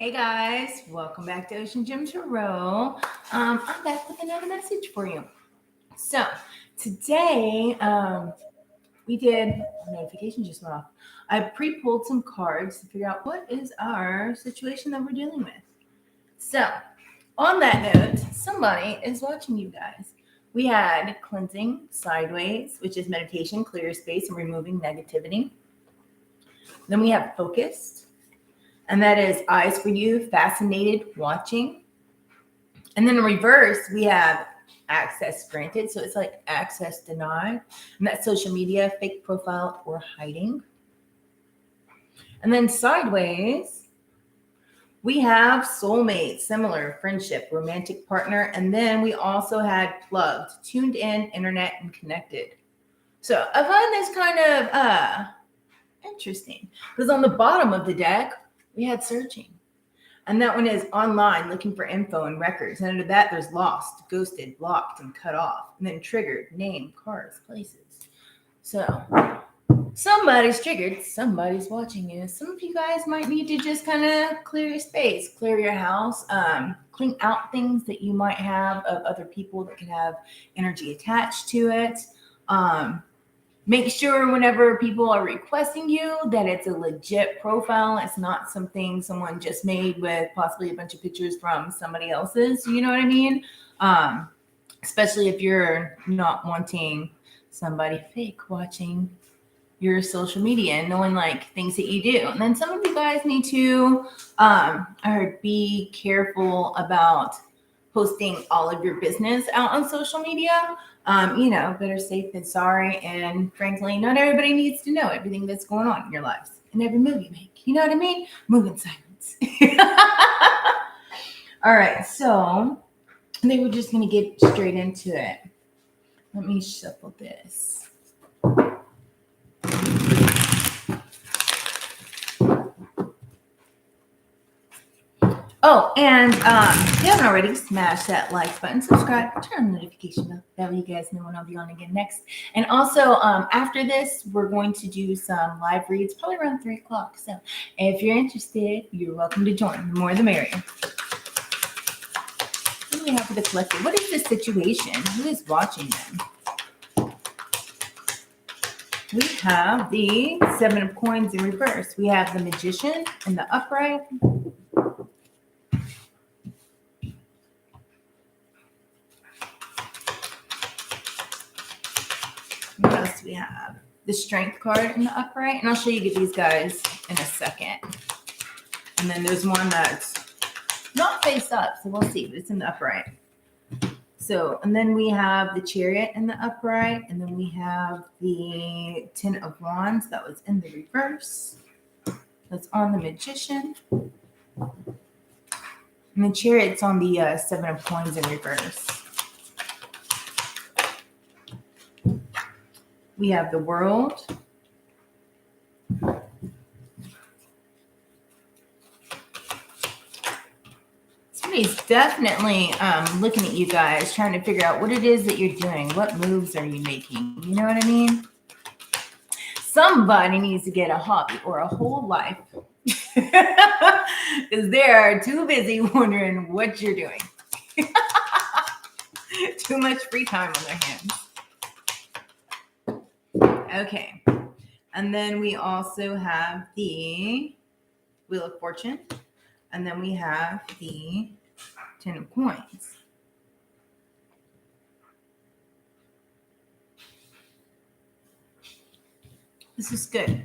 Hey guys, welcome back to OceanGemTarot. I'm back with another message for you. So today, we did notification just went off. I pre-pulled some cards to figure out what is our situation that we're dealing with. So, on that note, somebody is watching you guys. We had cleansing sideways, which is meditation, clear space, and removing negativity. Then we have focused, and that is eyes for you, fascinated, watching. And then in reverse, we have access granted. So it's like access denied. And that's social media, fake profile, or hiding. And then sideways, we have soulmate, similar, friendship, romantic partner. And then we also had plugged, tuned in, internet, and connected. So I find this kind of interesting because on the bottom of the deck, we had searching. And that one is online, looking for info and records. And under that, there's lost, ghosted, blocked, and cut off. And then triggered, name, cars, places. So somebody's triggered. Somebody's watching you. Some of you guys might need to just kind of clear your space, clear your house, clean out things that you might have of other people that could have energy attached to it. Make sure whenever people are requesting you that it's a legit profile. It's not something someone just made with possibly a bunch of pictures from somebody else's. You know what I mean? Especially if you're not wanting somebody fake watching your social media and knowing like things that you do. And then some of you guys need to, I heard, be careful about posting all of your business out on social media. Better safe than sorry. And frankly, not everybody needs to know everything that's going on in your lives and every move you make. You know what I mean? Move in silence. All right. So I think we're just going to get straight into it. Let me shuffle this. Oh, and if you haven't already, smash that like button, subscribe, turn on the notification bell. That way you guys know when I'll be on again next. And also, after this, we're going to do some live reads, probably around 3 o'clock. So if you're interested, you're welcome to join. The more the merrier. What do we have for the collective? What is the situation? Who is watching them? We have the 7 of coins in reverse. We have the magician in the upright. What else do we have? The strength card in the upright. And I'll show you these guys in a second. And then there's one that's not face up. So we'll see, but it's in the upright. So, and then we have the chariot in the upright. And then we have the 10 of wands that was in the reverse. That's on the magician. And the chariot's on the 7 of coins in reverse. We have the world. Somebody's definitely looking at you guys, trying to figure out what it is that you're doing. What moves are you making? You know what I mean? Somebody needs to get a hobby or a whole life because they are too busy wondering what you're doing. Too much free time on their hands. Okay. And then we also have the Wheel of Fortune. And then we have the 10 of coins. This is good.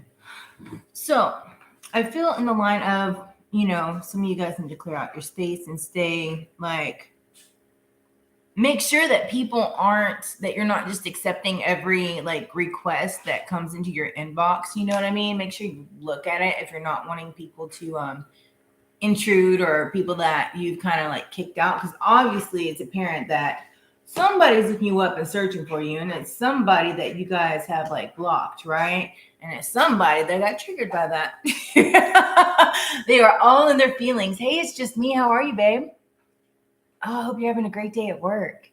So I feel in the line of, some of you guys need to clear out your space and stay make sure that that you're not just accepting every request that comes into your inbox. You know what I mean? Make sure you look at it if you're not wanting people to intrude or people that you've kind of kicked out. Because obviously it's apparent that somebody's looking you up and searching for you. And it's somebody that you guys have blocked, right? And it's somebody that got triggered by that. They are all in their feelings. Hey, it's just me. How are you, babe? Oh, I hope you're having a great day at work.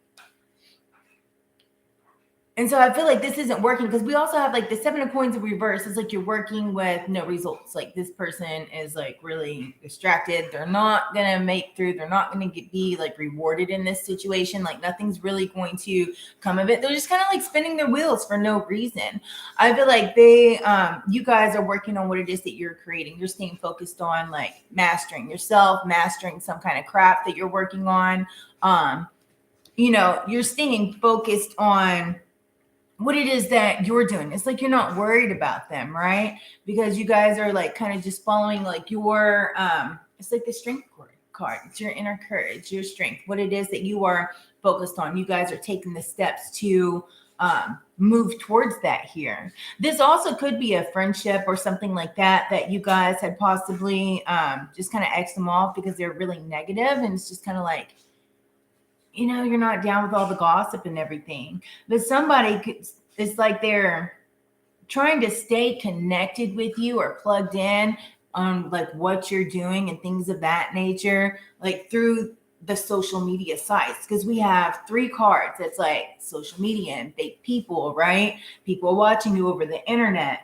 And so I feel like this isn't working because we also have like the 7 of coins in reverse. It's like you're working with no results. Like this person is like really distracted. They're not going to make through. They're not going to be like rewarded in this situation. Like nothing's really going to come of it. They're just kind of like spinning their wheels for no reason. I feel like you guys are working on what it is that you're creating. You're staying focused on like mastering yourself, mastering some kind of craft that you're working on. You're staying focused on what it is that you're doing. It's like you're not worried about them, right? Because you guys are like kind of just following like your it's like the strength card. It's your inner courage, your strength, what it is that you are focused on. You guys are taking the steps to move towards that here. This also could be a friendship or something like that you guys had possibly just kind of X them off because they're really negative, and it's just kind of like, you're not down with all the gossip and everything. But it's like they're trying to stay connected with you or plugged in on like what you're doing and things of that nature, like through the social media sites. Because we have 3 cards. It's like social media and fake people, right? People watching you over the internet.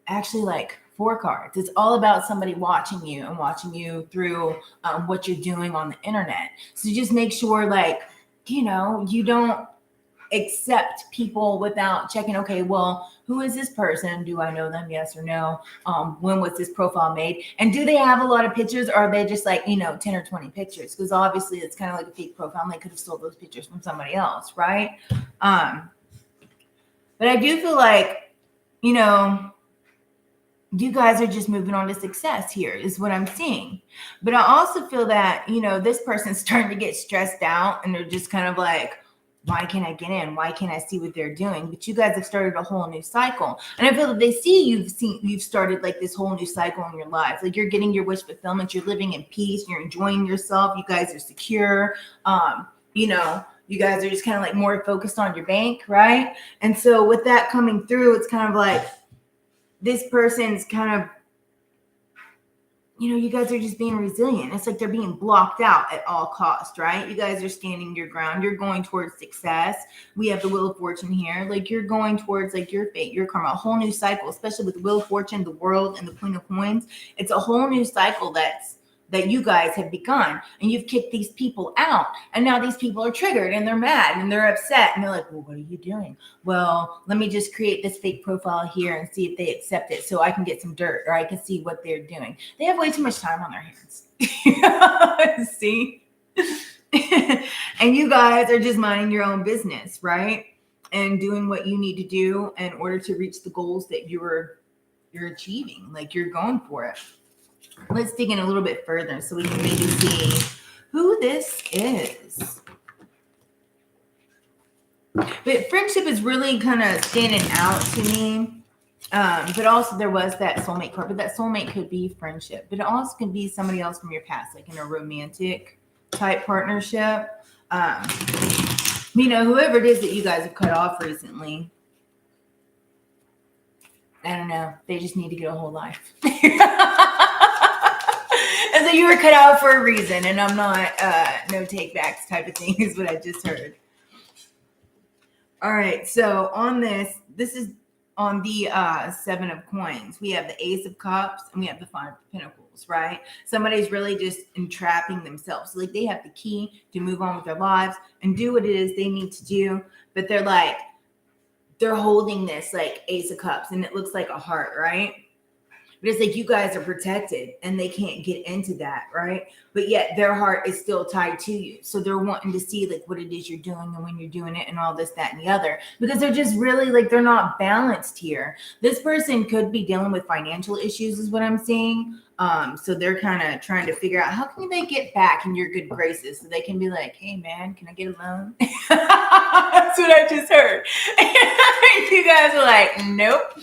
Actually, like 4 cards. It's all about somebody watching you and watching you through what you're doing on the internet. So just make sure, like, you don't accept people without checking, okay, well, who is this person? Do I know them? Yes or no? When was this profile made? And do they have a lot of pictures, or are they just like, 10 or 20 pictures? Because obviously it's kind of like a fake profile and they could have stole those pictures from somebody else, right? But I do feel like, you guys are just moving on to success here is what I'm seeing. But I also feel that, this person's starting to get stressed out and they're just kind of like, why can't I get in? Why can't I see what they're doing? But you guys have started a whole new cycle. And I feel that they see you've started like this whole new cycle in your life. Like you're getting your wish fulfillment. You're living in peace. You're enjoying yourself. You guys are secure. You guys are just kind of like more focused on your bank, right? And so with that coming through, it's kind of like, this person's kind of, you guys are just being resilient. It's like they're being blocked out at all costs, right? You guys are standing your ground. You're going towards success. We have the Wheel of Fortune here. Like you're going towards like your fate, your karma, a whole new cycle, especially with the Wheel of Fortune, the World, and the Queen of Coins. It's a whole new cycle that you guys have begun, and you've kicked these people out, and now these people are triggered and they're mad and they're upset and they're like, well, what are you doing? Well, let me just create this fake profile here and see if they accept it so I can get some dirt or I can see what they're doing. They have way too much time on their hands. See? And you guys are just minding your own business, right? And doing what you need to do in order to reach the goals that you're achieving. Like you're going for it. Let's dig in a little bit further so we can maybe see who this is. But friendship is really kind of standing out to me. But also there was that soulmate card, but that soulmate could be friendship, but it also could be somebody else from your past, like in a romantic type partnership. Whoever it is that you guys have cut off recently, I don't know. They just need to get a whole life. And so you were cut out for a reason, and I'm not no take backs type of thing is what I just heard. All right, so on this is on the 7 of Coins. We have the Ace of Cups and we have the 5 of Pentacles, right? Somebody's really just entrapping themselves. Like they have the key to move on with their lives and do what it is they need to do, but they're holding this like Ace of Cups and it looks like a heart, right? But it's like you guys are protected and they can't get into that, right? But yet their heart is still tied to you. So they're wanting to see like what it is you're doing and when you're doing it and all this, that, and the other. Because they're just really like, they're not balanced here. This person could be dealing with financial issues is what I'm seeing. So they're kind of trying to figure out how can they get back in your good graces so they can be like, hey man, can I get a loan? That's what I just heard. You guys are like, nope.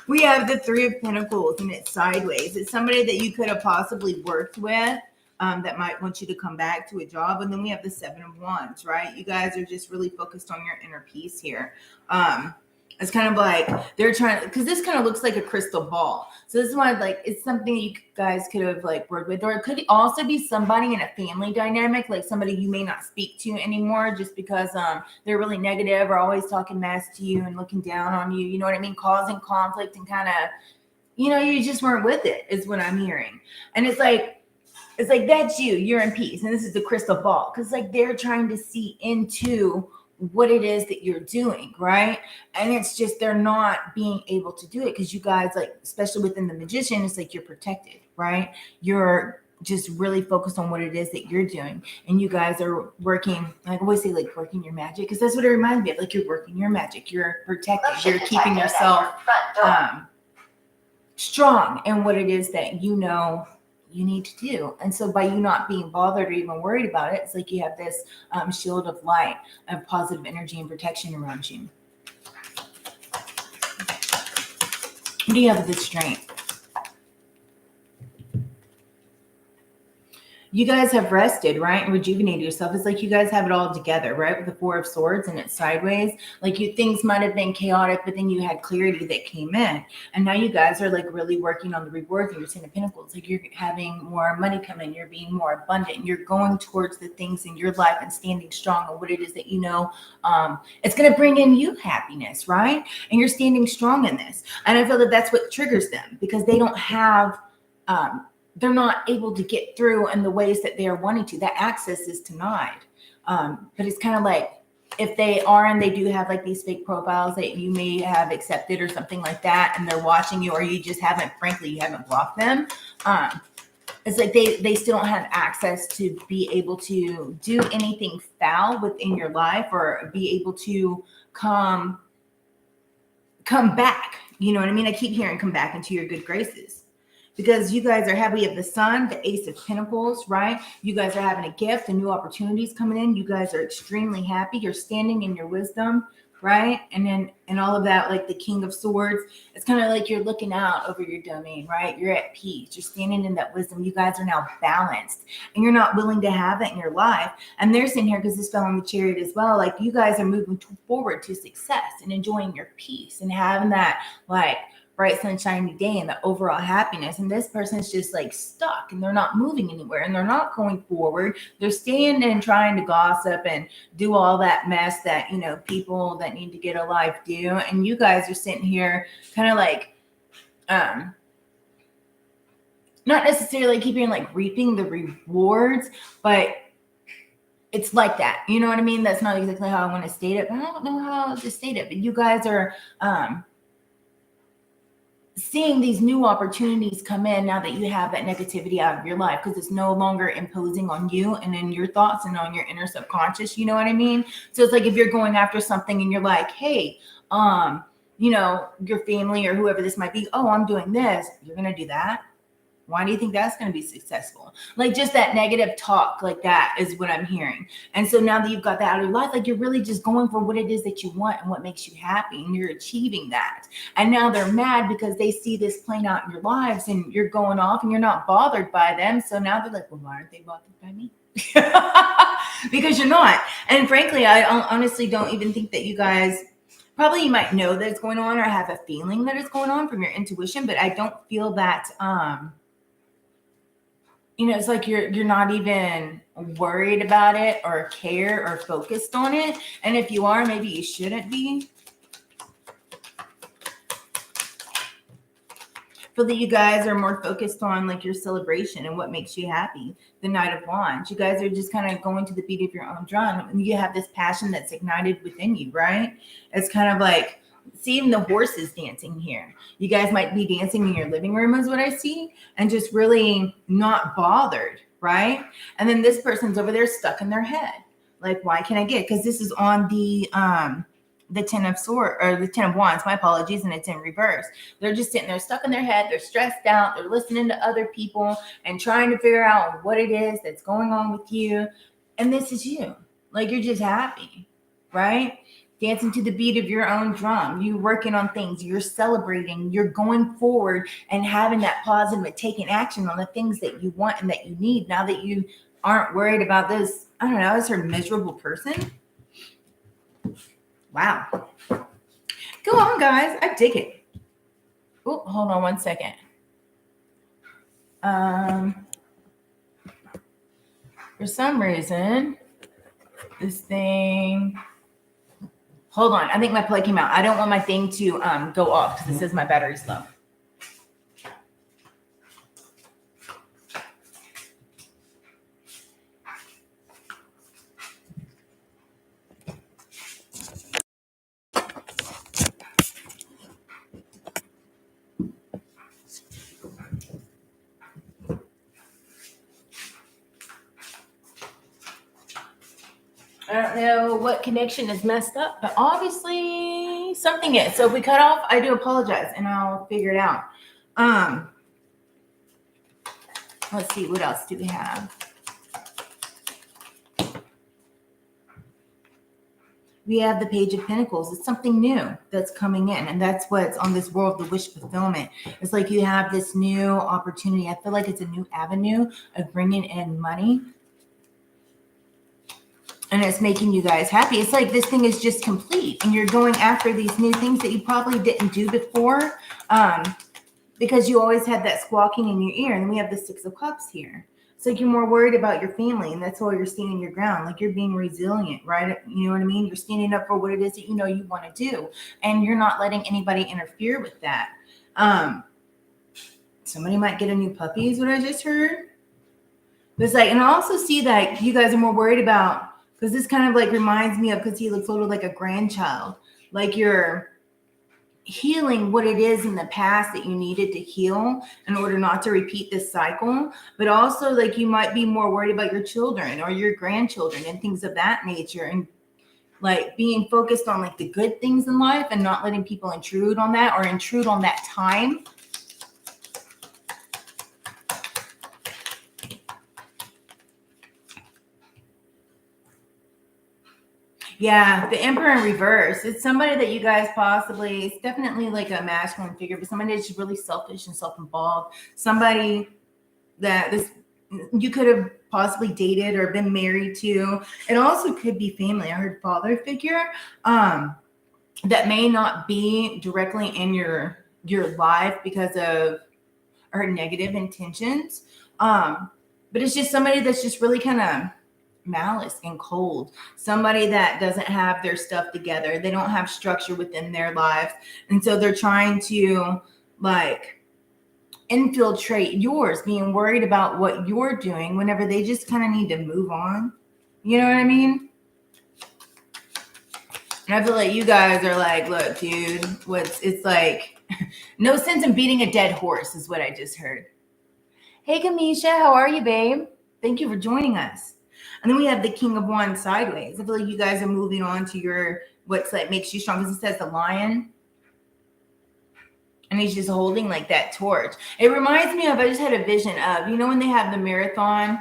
We have the 3 of Pentacles and it's sideways. It's somebody that you could have possibly worked with that might want you to come back to a job. And then we have the 7 of Wands, right? You guys are just really focused on your inner peace here. It's kind of like they're trying, because this kind of looks like a crystal ball. So this is why, like, it's something you guys could have like worked with, or it could also be somebody in a family dynamic, like somebody you may not speak to anymore, just because they're really negative or always talking mess to you and looking down on you. You know what I mean? Causing conflict and kind of, you just weren't with it, is what I'm hearing. And it's like that's you. You're in peace, and this is the crystal ball, because like they're trying to see into what it is that you're doing, right? And it's just they're not being able to do it because you guys, like, especially within the magician, it's like you're protected, right? You're just really focused on what it is that you're doing, and you guys are working, like I always say, like working your magic, because that's what it reminds me of. Like, you're working your magic, you're protected, you're keeping yourself strong in what it is that you need to do. And so by you not being bothered or even worried about it, it's like you have this shield of light, of positive energy and protection around you. What do you have with the strength? You guys have rested, right? And rejuvenated yourself. It's like you guys have it all together, right? With the Four of Swords and it's sideways. Like, things might have been chaotic, but then you had clarity that came in. And now you guys are like really working on the rewards and you're Ten of Pentacles. Like, you're having more money come in. You're being more abundant. You're going towards the things in your life and standing strong on what it is that it's going to bring in you happiness, right? And you're standing strong in this. And I feel that that's what triggers them, because they don't have they're not able to get through in the ways that they are wanting to. That access is denied. But it's kind of like, if they are, and they do have like these fake profiles that you may have accepted or something like that, and they're watching you, or you just haven't, frankly, you haven't blocked them. It's like they still don't have access to be able to do anything foul within your life, or be able to come back. You know what I mean? I keep hearing come back into your good graces. Because you guys are happy. You have the Sun, the Ace of Pentacles, right? You guys are having a gift and new opportunities coming in. You guys are extremely happy. You're standing in your wisdom, right? And all of that, like the King of Swords, it's kind of like you're looking out over your domain, right? You're at peace. You're standing in that wisdom. You guys are now balanced, and you're not willing to have that in your life. And they're sitting here, because this fell on the Chariot as well. Like, you guys are moving forward to success and enjoying your peace and having that, like, bright sunshiny day and the overall happiness. And this person's just like stuck, and they're not moving anywhere, and they're not going forward. They're staying and trying to gossip and do all that mess that, people that need to get a life do. And you guys are sitting here kind of like, not necessarily keeping like reaping the rewards, but it's like that. You know what I mean? That's not exactly how I want to state it, but I don't know how to state it. But you guys are, seeing these new opportunities come in now that you have that negativity out of your life, because it's no longer imposing on you and in your thoughts and on your inner subconscious. You know what I mean? So it's like, if you're going after something and you're like, hey, your family or whoever this might be, oh, I'm doing this, you're going to do that. Why do you think that's going to be successful? Like, just that negative talk, like that is what I'm hearing. And so now that you've got that out of your life, like, you're really just going for what it is that you want and what makes you happy, and you're achieving that. And now they're mad because they see this playing out in your lives, and you're going off and you're not bothered by them. So now they're like, well, why aren't they bothered by me? Because you're not. And frankly, I honestly don't even think that you guys, probably you might know that it's going on or have a feeling that it's going on from your intuition, but I don't feel that, it's like you're not even worried about it or care or focused on it. And if you are, maybe you shouldn't be. Feel that you guys are more focused on like your celebration and what makes you happy. The Knight of Wands. You guys are just kind of going to the beat of your own drum, and you have this passion that's ignited within you, right? It's kind of like, see, even the horses dancing here. You guys might be dancing in your living room is what I see, and just really not bothered, right? And then this person's over there stuck in their head. Like, why can't I get? Because this is on the Ten of Swords, or the Ten of Wands, my apologies, and it's in reverse. They're just sitting there stuck in their head. They're stressed out. They're listening to other people and trying to figure out what it is that's going on with you. And this is you. Like, you're just happy, right? Dancing to the beat of your own drum. You're working on things. You're celebrating. You're going forward and having that positive and taking action on the things that you want and that you need, now that you aren't worried about this, I don't know, is her miserable person? Wow. Go on, guys. I dig it. Oh, hold on one second. For some reason, this thing. Hold on. I think my plug came out. I don't want my thing to go off because it says my battery's low. I don't know what connection is messed up, but obviously something is. So if we cut off, I do apologize and I'll figure it out. Let's see, what else do we have? We have the Page of Pentacles. It's something new that's coming in, and that's what's on this world, the wish fulfillment. It's like you have this new opportunity. I feel like it's a new avenue of bringing in money, and it's making you guys happy. It's like this thing is just complete, and you're going after these new things that you probably didn't do before, because you always had that squawking in your ear. And then we have the Six of Cups here. It's like you're more worried about your family, and that's why you're standing your ground. Like you're being resilient, right? You know what I mean? You're standing up for what it is that you know you want to do, and you're not letting anybody interfere with that. Somebody might get a new puppy is what I just heard. But it's like, and I also see that you guys are more worried about, because this kind of like reminds me of, because he looks a little like a grandchild, like you're healing what it is in the past that you needed to heal in order not to repeat this cycle. But also like you might be more worried about your children or your grandchildren and things of that nature, and like being focused on like the good things in life and not letting people intrude on that or intrude on that time. Yeah, the Emperor in reverse. It's somebody that you guys possibly, it's definitely like a masculine figure, but somebody that's just really selfish and self-involved. Somebody that this you could have possibly dated or been married to. It also could be family. I heard father figure that may not be directly in your life because of or negative intentions. But it's just somebody that's just really kind of malice and cold, somebody that doesn't have their stuff together. They don't have structure within their lives, and so they're trying to like infiltrate yours, being worried about what you're doing whenever they just kind of need to move on. You know what I mean? And I feel like you guys are like, look, dude, it's like no sense in beating a dead horse is what I just heard. Hey, Kamisha, how are you, babe? Thank you for joining us. And then we have the King of Wands sideways. I feel like you guys are moving on to your what's like makes you strong, because it says the lion. And he's just holding like that torch. It reminds me of, I just had a vision of, you know, when they have the marathon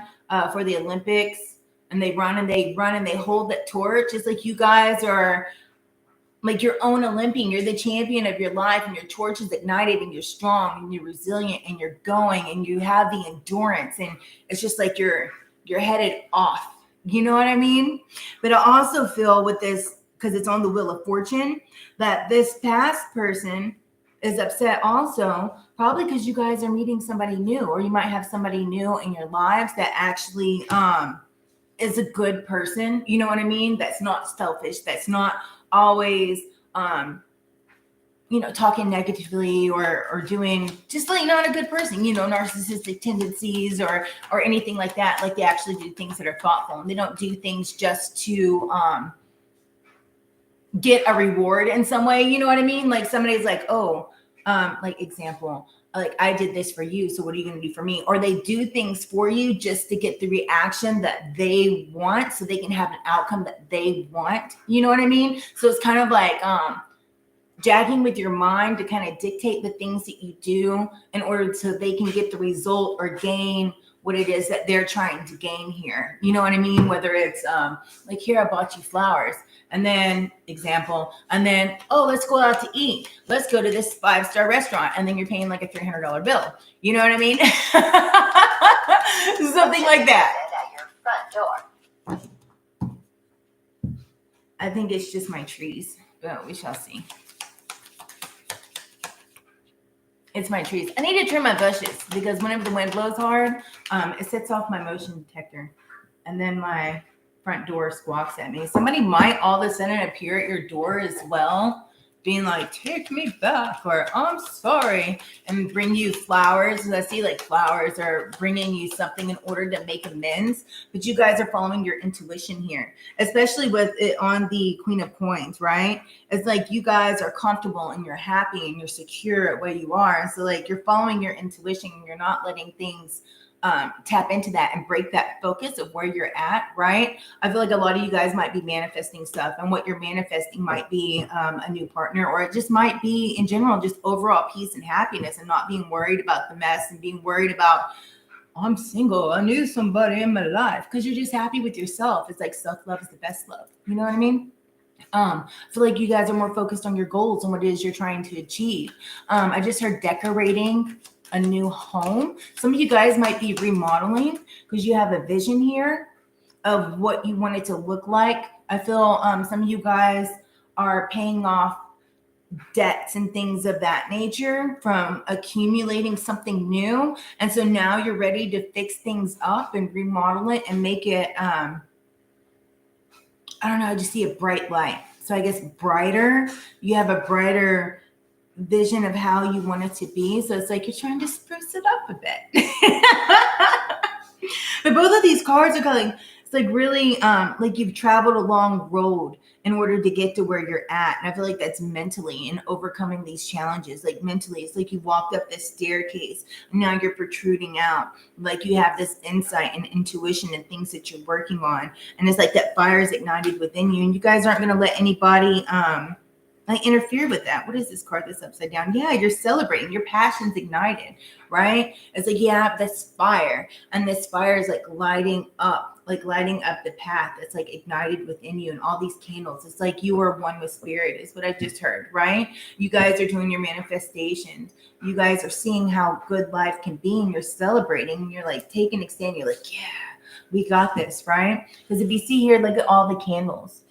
for the Olympics and they run and they hold that torch. It's like you guys are like your own Olympian. You're the champion of your life, and your torch is ignited, and you're strong and you're resilient and you're going and you have the endurance, and it's just like you're headed off. You know what I mean? But I also feel with this, because it's on the Wheel of Fortune, that this past person is upset also, probably because you guys are meeting somebody new, or you might have somebody new in your lives that actually is a good person. You know what I mean? That's not selfish. That's not always talking negatively or doing just like not a good person, narcissistic tendencies or anything like that. Like they actually do things that are thoughtful, and they don't do things just to get a reward in some way. You know what I mean? Like somebody's like, oh, like example, like I did this for you, so what are you going to do for me? Or they do things for you just to get the reaction that they want, so they can have an outcome that they want. You know what I mean? So it's kind of like jagging with your mind to kind of dictate the things that you do in order so they can get the result or gain what it is that they're trying to gain here. You know what I mean? Whether it's like, here, I bought you flowers. And then example, and then, oh, let's go out to eat. Let's go to this 5-star restaurant. And then you're paying like a $300 bill. You know what I mean? Something like that. At your front door. I think it's just my trees, but we shall see. It's my trees. I need to trim my bushes because whenever the wind blows hard, it sets off my motion detector. And then my front door squawks at me. Somebody might all of a sudden appear at your door as well, being like, take me back, or I'm sorry, and bring you flowers. Because I see like flowers are bringing you something in order to make amends. But you guys are following your intuition here, especially with it on the Queen of Coins, right? It's like you guys are comfortable and you're happy and you're secure at where you are. And so like you're following your intuition and you're not letting things tap into that and break that focus of where you're at, right? I feel like a lot of you guys might be manifesting stuff, and what you're manifesting might be a new partner, or it just might be in general just overall peace and happiness, and not being worried about the mess and being worried about, I'm single, I knew somebody in my life, because you're just happy with yourself. It's like self-love is the best love. You know what I mean? I feel like you guys are more focused on your goals and what it is you're trying to achieve. I just heard decorating a new home. Some of you guys might be remodeling because you have a vision here of what you want it to look like. I feel some of you guys are paying off debts and things of that nature from accumulating something new. And so now you're ready to fix things up and remodel it and make it, I don't know, I just see a bright light. So I guess brighter, you have a brighter vision of how you want it to be. So it's like you're trying to spruce it up a bit. But both of these cards are going, it's like really like you've traveled a long road in order to get to where you're at. And I feel like that's mentally and overcoming these challenges. Like mentally, it's like you walked up this staircase and now you're protruding out. Like you have this insight and intuition and things that you're working on. And it's like that fire is ignited within you. And you guys aren't going to let anybody like interfere with that. What is this card that's upside down? Yeah, you're celebrating. Your passion's ignited, right? It's like you have this fire, and this fire is like lighting up the path that's like ignited within you, and all these candles. It's like you are one with spirit, is what I just heard, right? You guys are doing your manifestations. You guys are seeing how good life can be, and you're celebrating, and you're like taking a stand. You're like, yeah, we got this, right? Because if you see here, look at all the candles.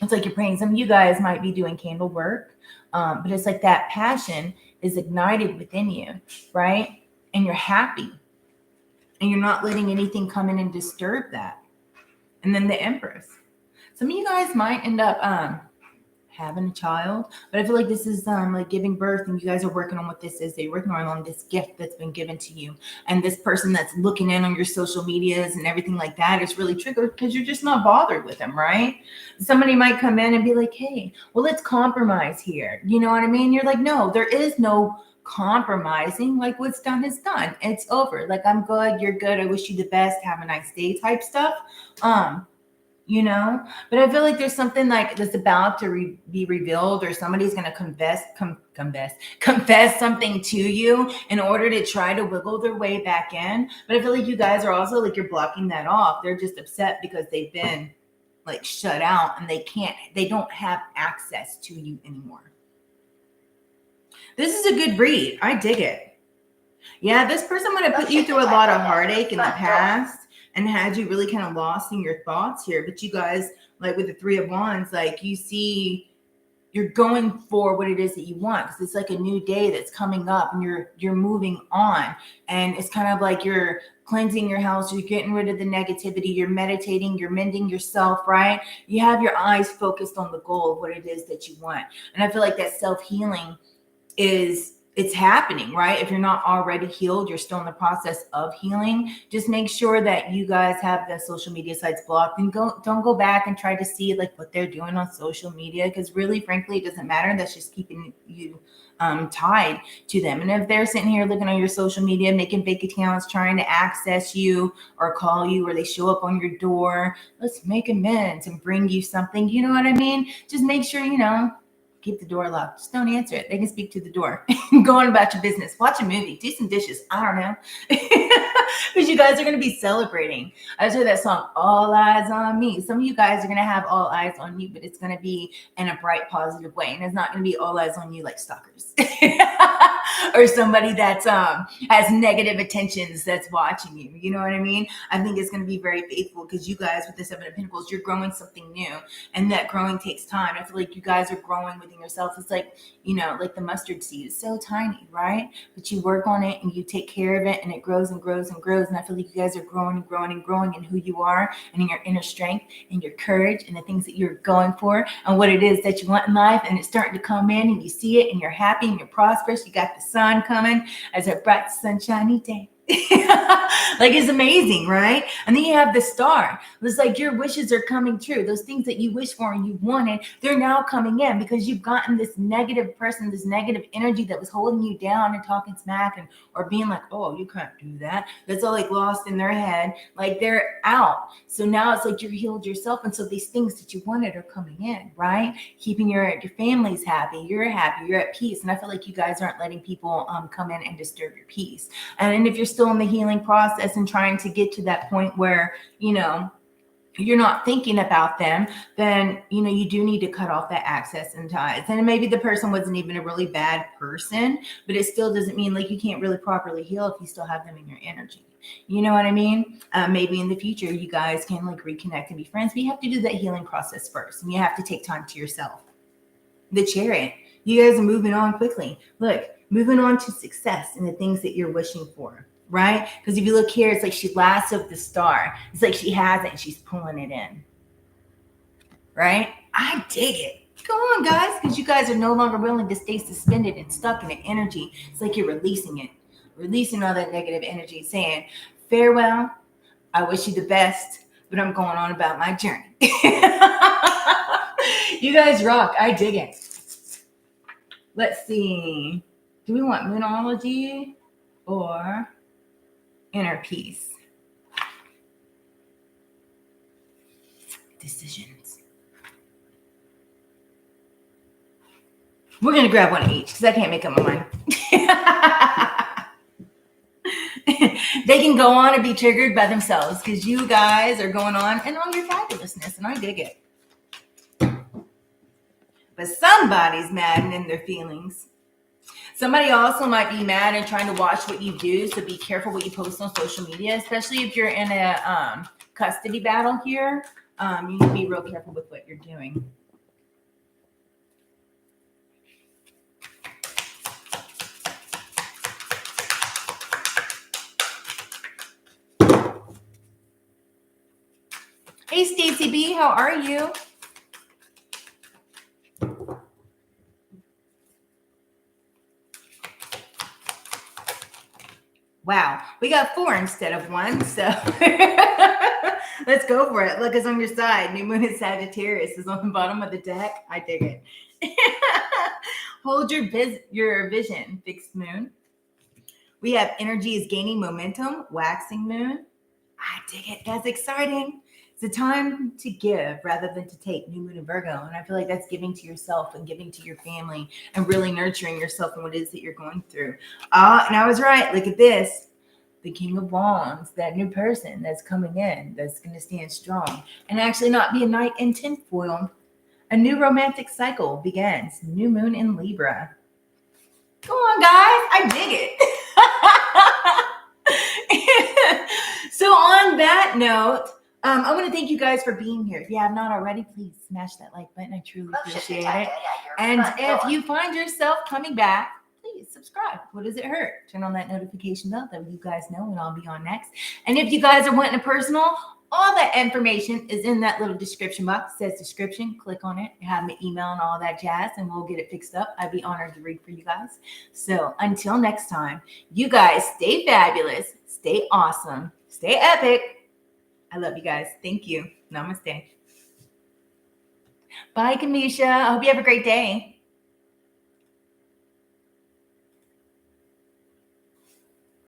It's like you're praying. Some of you guys might be doing candle work, but it's like that passion is ignited within you, right? And you're happy, and you're not letting anything come in and disturb that. And then the Empress. Some of you guys might end up having a child, but I feel like this is like giving birth, and you guys are working on what this is. They're working on this gift that's been given to you, and this person that's looking in on your social medias and everything like that is really triggered because you're just not bothered with them, right? Somebody might come in and be like, hey, well, let's compromise here. You know what I mean? You're like, no, there is no compromising. Like what's done is done. It's over. Like I'm good, you're good, I wish you the best, have a nice day type stuff. You know, but I feel like there's something like that's about to be revealed, or somebody's going to confess something to you in order to try to wiggle their way back in. But I feel like you guys are also like, you're blocking that off. They're just upset because they've been like shut out, and they don't have access to you anymore. This is a good read. I dig it. Yeah, this person might have put you through a lot of heartache in the past and had you really kind of lost in your thoughts here. But you guys, like with the Three of Wands, like you see you're going for what it is that you want, because it's like a new day that's coming up, and you're moving on. And it's kind of like you're cleansing your house, you're getting rid of the negativity, you're meditating, you're mending yourself, right? You have your eyes focused on the goal of what it is that you want. And I feel like that self-healing it's happening, right? If you're not already healed, you're still in the process of healing. Just make sure that you guys have the social media sites blocked, and don't go back and try to see like what they're doing on social media, because really, frankly, it doesn't matter. That's just keeping you tied to them. And if they're sitting here looking on your social media, making fake accounts, trying to access you or call you, or they show up on your door, let's make amends and bring you something. You know what I mean? Just make sure, keep the door locked. Just don't answer it. They can speak to the door. Go on about your business. Watch a movie. Do some dishes. I don't know. Because you guys are going to be celebrating. I just heard that song, All Eyes on Me. Some of you guys are going to have all eyes on you, but it's going to be in a bright, positive way. And it's not going to be all eyes on you like stalkers. or somebody that's has negative intentions that's watching you. You know what I mean? I think it's going to be very faithful because you guys with the Seven of Pentacles, you're growing something new, and that growing takes time. I feel like you guys are growing within yourself. It's like, you know, like the mustard seed is so tiny, right? But you work on it and you take care of it, and it grows and grows and grows. And I feel like you guys are growing and growing and growing in who you are and in your inner strength and your courage and the things that you're going for and what it is that you want in life. And it's starting to come in, and you see it, and you're happy and you're prosperous. You got the sun coming as a bright sunshiny day. Like, it's amazing, right? And then you have the star. It's like your wishes are coming true. Those things that you wish for and you wanted, they're now coming in because you've gotten this negative person, this negative energy that was holding you down and talking smack and or being like, oh, you can't do that. That's all like lost in their head. Like, they're out. So now it's like you're healed yourself. And so these things that you wanted are coming in, right? Keeping your family's happy. You're happy. You're at peace. And I feel like you guys aren't letting people come in and disturb your peace. And if you're still in the healing process and trying to get to that point where, you know, you're not thinking about them, then, you know, you do need to cut off that access and ties. And maybe the person wasn't even a really bad person, but it still doesn't mean like you can't really properly heal if you still have them in your energy. You know what I mean? Maybe in the future, you guys can like reconnect and be friends, but you have to do that healing process first. And you have to take time to yourself. The Chariot, you guys are moving on quickly. Look, moving on to success and the things that you're wishing for. Right? Because if you look here, it's like she lassoed the star. It's like she has it and she's pulling it in. Right? I dig it. Come on, guys, because you guys are no longer willing to stay suspended and stuck in the energy. It's like you're releasing it, releasing all that negative energy, saying, farewell, I wish you the best, but I'm going on about my journey. You guys rock. I dig it. Let's see. Do we want Moonology or inner peace? Decisions. We're going to grab one each because I can't make up my mind. They can go on and be triggered by themselves because you guys are going on and all your fabulousness, and I dig it. But somebody's mad and in their feelings. Somebody also might be mad and trying to watch what you do, so be careful what you post on social media, especially if you're in a custody battle here. You need to be real careful with what you're doing. Hey, Stacey B, how are you? Wow, we got 4 instead of 1, so let's go for it. Look, it's on your side. New Moon in Sagittarius is on the bottom of the deck. I dig it. Hold your vision, fixed moon. We have energy is gaining momentum, waxing moon. I dig it. That's exciting. It's a time to give rather than to take, new moon in Virgo. And I feel like that's giving to yourself and giving to your family and really nurturing yourself and what it is that you're going through. And I was right. Look at this. The King of Wands, that new person that's coming in, that's going to stand strong and actually not be a knight in tinfoil. A new romantic cycle begins. New moon in Libra. Come on, guys. I dig it. So on that note, I want to thank you guys for being here. If you have not already, please smash that like button. I truly appreciate it. And if you find yourself coming back, please subscribe. What does it hurt? Turn on that notification bell that you guys know when I'll be on next. And if you guys are wanting a personal, all that information is in that little description box. It says description. Click on it. Have my email and all that jazz, and we'll get it fixed up. I'd be honored to read for you guys. So until next time, you guys stay fabulous, stay awesome, stay epic. I love you guys. Thank you. Namaste. Bye, Kamisha. I hope you have a great day.